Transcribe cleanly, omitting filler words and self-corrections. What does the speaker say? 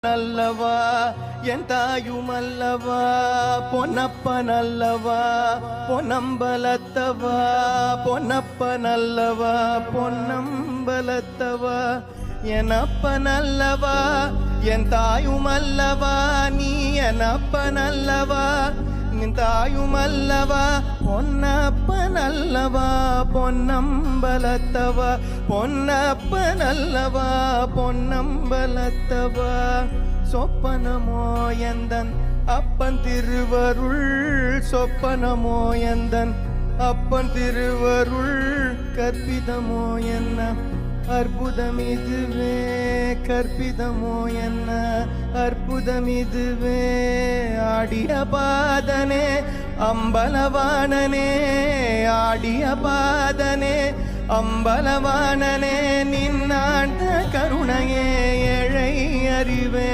நல்லவா என் தாயுமல்லவா பொன்னப்ப நல்லவா பொன்னம்பலத்தவா பொன்னப்ப நல்லவா பொன்னம்பலத்தவா என் அப்ப நல்லவா என் தாயுமல்லவா நீ என் அப்ப நல்லவா நின் தாயுமல்லவா பொன்னப்ப நல்லவா பொன்னம்பலத்தவா பொன்னப்ப நல்லவா பொன்னம்பலத்தவா சொப்பனமோ எந்தன் அப்பன் திருவருள் சொப்பனமோ எந்தன் அப்பன் திருவருள் கற்பிதமோ என்ன அற்புதம் இதுவே கற்பிதமோ என்ன அற்புதம் இதுவே ஆடிய பாதனே அம்பலவாணனே ஆடிய பாதனே அம்பலவாணனே நின்னாண்ட கருணையே ஏழை அறிவேன்.